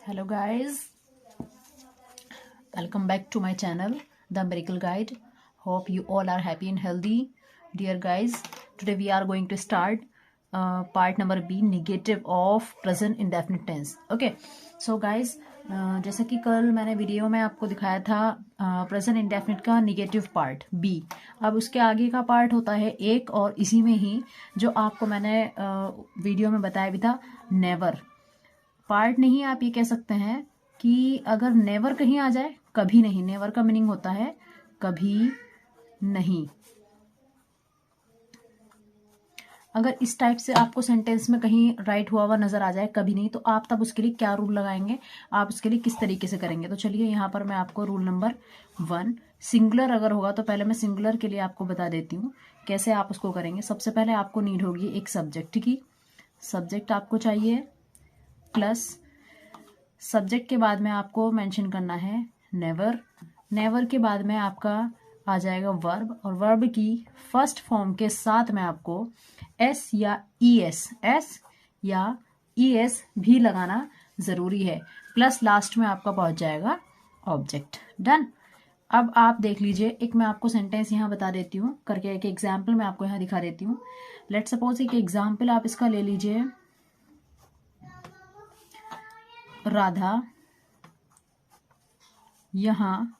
Hello guys, welcome back to my channel The Miracle Guide. Hope you all are happy and healthy. Dear guys, today we are going to start part number B, negative of present indefinite tense. Okay, so guys, जैसा कि कल मैंने video में आपको दिखाया था present indefinite का negative part B. अब उसके आगे का पार्ट होता है एक, और इसी में ही जो आपको मैंने वीडियो में बताया भी था नेवर पार्ट नहीं, आप ये कह सकते हैं कि अगर नेवर कहीं आ जाए, कभी नहीं। नेवर का मीनिंग होता है कभी नहीं। अगर इस टाइप से आपको सेंटेंस में कहीं राइट हुआ हुआ नजर आ जाए कभी नहीं, तो आप तब उसके लिए क्या रूल लगाएंगे, आप उसके लिए किस तरीके से करेंगे। तो चलिए यहाँ पर मैं आपको रूल नंबर 1, सिंगुलर अगर होगा तो पहले मैं सिंगुलर के लिए आपको बता देती हूँ कैसे आप उसको करेंगे। सबसे पहले आपको नीड होगी एक सब्जेक्ट की। सब्जेक्ट आपको चाहिए, प्लस सब्जेक्ट के बाद में आपको मेंशन करना है नेवर। नेवर के बाद में आपका आ जाएगा वर्ब, और वर्ब की फर्स्ट फॉर्म के साथ में आपको एस या ई एस भी लगाना ज़रूरी है, प्लस लास्ट में आपका पहुंच जाएगा ऑब्जेक्ट। डन। अब आप देख लीजिए, एक मैं आपको सेंटेंस यहाँ बता देती हूँ करके, एक एग्जाम्पल मैं आपको यहाँ दिखा देती हूँ। लेट सपोज एक एग्जाम्पल आप इसका ले लीजिए। राधा यहाँ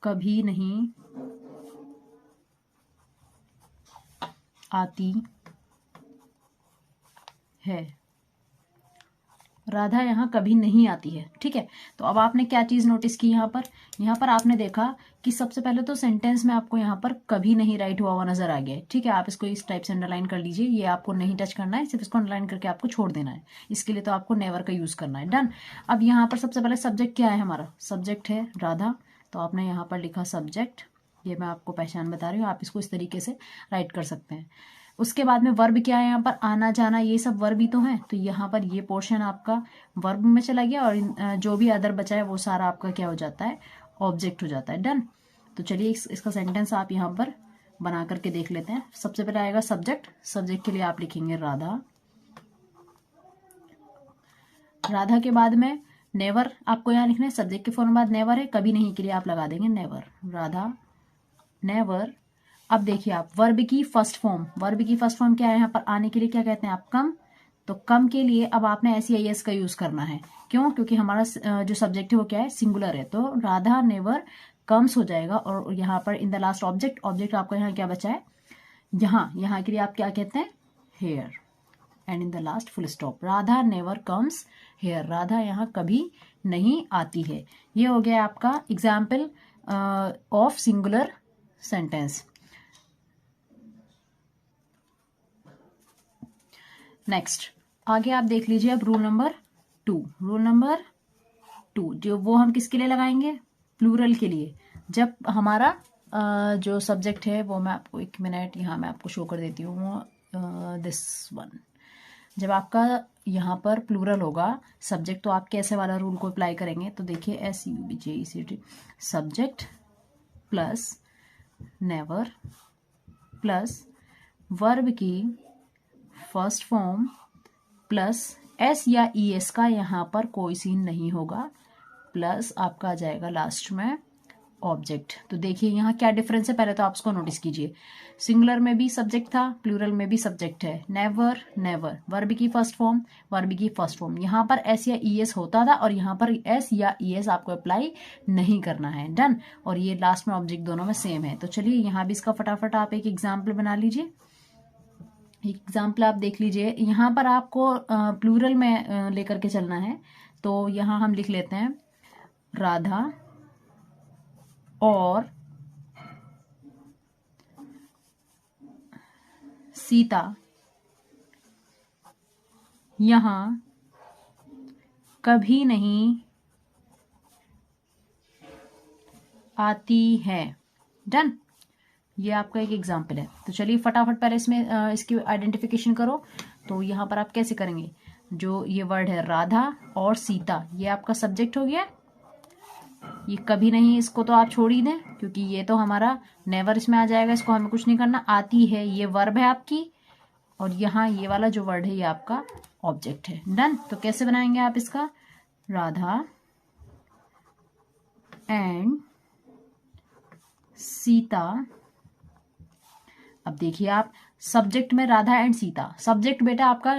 कभी नहीं आती है। राधा यहाँ कभी नहीं आती है, ठीक है। तो अब आपने क्या चीज नोटिस की यहाँ पर आपने देखा कि सबसे पहले तो सेंटेंस में आपको यहाँ पर कभी नहीं राइट हुआ नजर आ गया है, ठीक है। आप इसको इस टाइप से अंडरलाइन कर लीजिए, ये आपको नहीं टच करना है, सिर्फ इसको अंडरलाइन करके आपको छोड़ देना है। इसके लिए तो आपको नेवर का यूज करना है। डन। अब यहाँ पर सबसे पहले सब्जेक्ट क्या है, हमारा सब्जेक्ट है राधा, तो आपने यहाँ पर लिखा सब्जेक्ट। ये मैं आपको पहचान बता रही हूँ, आप इसको इस तरीके से राइट कर सकते हैं। उसके बाद में वर्ब क्या है, यहाँ पर आना जाना, ये सब वर्ब ही तो है। तो यहाँ पर ये पोर्शन आपका वर्ब में चला गया, और जो भी अदर बचा है वो सारा आपका क्या हो जाता है, ऑब्जेक्ट हो जाता है। डन। तो चलिए इसका सेंटेंस आप यहाँ पर बना करके देख लेते हैं। सबसे पहले आएगा सब्जेक्ट। सब्जेक्ट के लिए आप लिखेंगे राधा। राधा के बाद में नेवर आपको यहाँ लिखना है। सब्जेक्ट के फॉर्म बाद नेवर है, कभी नहीं के लिए आप लगा देंगे नेवर। राधा नेवर। अब देखिए आप वर्ब की फर्स्ट फॉर्म क्या है, यहाँ पर आने के लिए क्या कहते हैं आप, कम। तो कम के लिए अब आपने एस का यूज करना है। क्यों? क्योंकि हमारा जो सब्जेक्ट है वो क्या है, सिंगुलर है। तो राधा नेवर कम्स हो जाएगा, और यहाँ पर इन द लास्ट ऑब्जेक्ट आपका यहाँ क्या बचा है, यहाँ के लिए आप क्या कहते हैं, here, and in the last full stop. Radha never comes here. Radha यहाँ कभी नहीं आती है। ये हो गया आपका example of singular sentence. Next आगे आप देख लीजिए अब रूल नंबर 2 जो वो हम किसके लिए लगाएंगे, प्लूरल के लिए। जब हमारा जो सब्जेक्ट है वो, मैं आपको एक मिनट यहाँ मैं आपको शो कर देती हूँ, दिस वन। जब आपका यहाँ पर प्लूरल होगा सब्जेक्ट, तो आप कैसे वाला रूल को अप्लाई करेंगे, तो देखिए SUBJECT, subject plus never plus verb की फर्स्ट फॉर्म प्लस एस या ES का यहाँ पर कोई सीन नहीं होगा, प्लस आपका आ जाएगा लास्ट में ऑब्जेक्ट। तो देखिए यहाँ क्या डिफरेंस है, पहले तो आप उसको नोटिस कीजिए। सिंगुलर में भी सब्जेक्ट था, प्लूरल में भी सब्जेक्ट है। नेवर वर्ब की फर्स्ट फॉर्म, यहाँ पर एस या ES होता था, और यहाँ पर एस या ES आपको अप्लाई नहीं करना है। डन। और ये लास्ट में ऑब्जेक्ट दोनों में सेम है। तो चलिए यहाँ भी इसका फटाफट आप एक एग्जाम्पल बना लीजिए। एग्जाम्पल आप देख लीजिए, यहाँ पर आपको प्लूरल में लेकर के चलना है। तो यहाँ हम लिख लेते हैं राधा और सीता यहाँ कभी नहीं आती है। डन। ये आपका एक एग्जाम्पल है। तो चलिए फटाफट पहले इसमें इसकी आइडेंटिफिकेशन करो। तो यहाँ पर आप कैसे करेंगे, जो ये वर्ड है राधा और सीता, ये आपका सब्जेक्ट हो गया। ये कभी नहीं, इसको तो आप छोड़ ही दें, क्योंकि ये तो हमारा नेवर इसमें आ जाएगा, इसको हमें कुछ नहीं करना। आती है ये वर्ब है आपकी, और यहाँ ये वाला जो वर्ड है ये आपका ऑब्जेक्ट है। डन। तो कैसे बनाएंगे आप इसका, राधा एंड सीता। अब देखिए आप, सब्जेक्ट में राधा एंड सीता, सब्जेक्ट बेटा आपका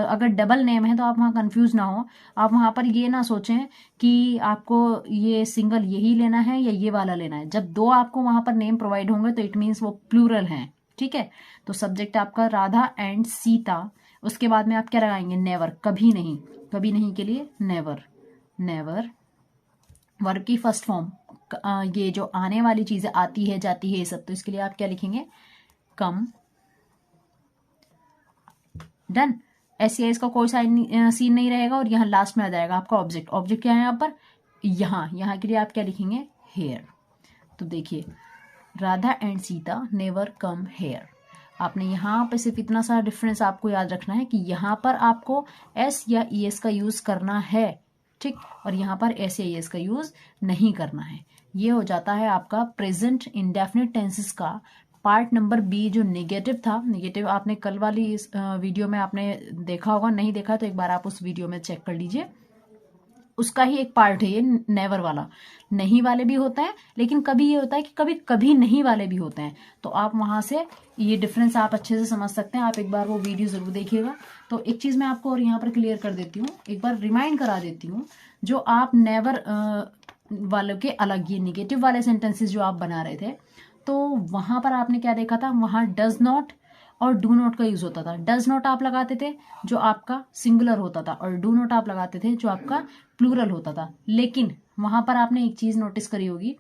अगर डबल नेम है तो आप वहाँ कंफ्यूज ना हो, आप वहाँ पर ये ना सोचें कि आपको ये सिंगल यही लेना है या ये वाला लेना है। जब दो आपको वहाँ पर नेम प्रोवाइड होंगे तो इट मीन्स वो प्लूरल हैं, ठीक है। तो सब्जेक्ट आपका राधा एंड सीता, उसके बाद में आप क्या लगाएंगे, नेवर, कभी नहीं, कभी नहीं के लिए नेवर, नेवर। वर्ब की फर्स्ट फॉर्म, ये जो आने वाली चीजें आती है जाती है ये सब, तो इसके लिए आप क्या लिखेंगे, कम। डन। एस का कोई सीन नहीं रहेगा और यहाँ लास्ट में आ जाएगा आपका ऑब्जेक्ट। ऑब्जेक्ट क्या है यहाँ पर, यहाँ के लिए आप क्या लिखेंगे, हेयर। तो देखिए, Radha and Sita never come here. आपने यहाँ पे सिर्फ इतना सा डिफरेंस आपको याद रखना है कि यहाँ पर आपको एस या ई एस का यूज करना है, ठीक, और यहाँ पर एस या ई एस का यूज नहीं करना है। ये हो जाता है आपका प्रेजेंट इंडेफिनिट टेंसेस का पार्ट नंबर बी, जो नेगेटिव था। नेगेटिव आपने कल वाली इस वीडियो में आपने देखा होगा, नहीं देखा तो एक बार आप उस वीडियो में चेक कर लीजिए, उसका ही एक पार्ट है ये नेवर वाला। नहीं वाले भी होते हैं, लेकिन कभी ये होता है कि कभी कभी नहीं वाले भी होते हैं, तो आप वहां से ये डिफरेंस आप अच्छे से समझ सकते हैं। आप एक बार वो वीडियो जरूर देखिएगा। तो एक चीज मैं आपको और यहाँ पर क्लियर कर देती हूँ, एक बार रिमाइंड करा देती हूँ, जो आप नेवर वालों के अलग ये निगेटिव वाले सेंटेंसेस जो आप बना रहे थे, तो वहां पर आपने क्या देखा था, वहां डज नॉट और डू नॉट का यूज होता था। डज नॉट आप लगाते थे जो आपका सिंगुलर होता था, और डू नॉट आप लगाते थे जो आपका प्लूरल होता था। लेकिन वहां पर आपने एक चीज नोटिस करी होगी,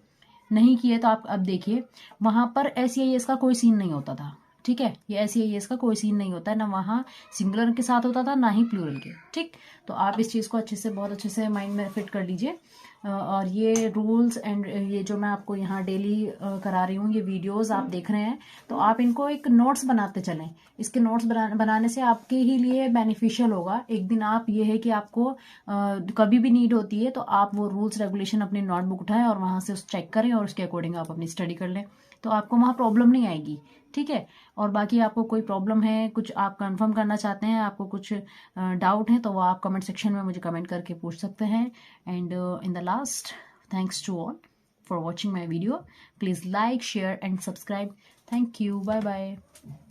नहीं की है तो आप अब देखिए, वहां पर एस या एस का कोई सीन नहीं होता था, ठीक है। ये एस या एस का कोई सीन नहीं होता है, ना वहां सिंगुलर के साथ होता था ना ही प्लूरल के, ठीक। तो आप इस चीज को अच्छे से, बहुत अच्छे से माइंड में फिट कर लीजिए। और ये रूल्स एंड ये जो मैं आपको यहाँ डेली करा रही हूँ, ये वीडियोस आप देख रहे हैं, तो आप इनको एक नोट्स बनाते चलें। इसके नोट्स बनाने से आपके ही लिए बेनिफिशियल होगा। एक दिन आप, ये है कि आपको कभी भी नीड होती है तो आप वो रूल्स रेगुलेशन अपनी नोटबुक उठाएं और वहां से उस चेक करें और उसके अकॉर्डिंग आप अपनी स्टडी कर लें, तो आपको वहाँ प्रॉब्लम नहीं आएगी, ठीक है। और बाकी आपको कोई प्रॉब्लम है, कुछ आप कंफर्म करना चाहते हैं, आपको कुछ डाउट है, तो वो आप कमेंट सेक्शन में मुझे कमेंट करके पूछ सकते हैं। And in the last, thanks to all for watching my video. Please like, share and subscribe. Thank you. Bye bye.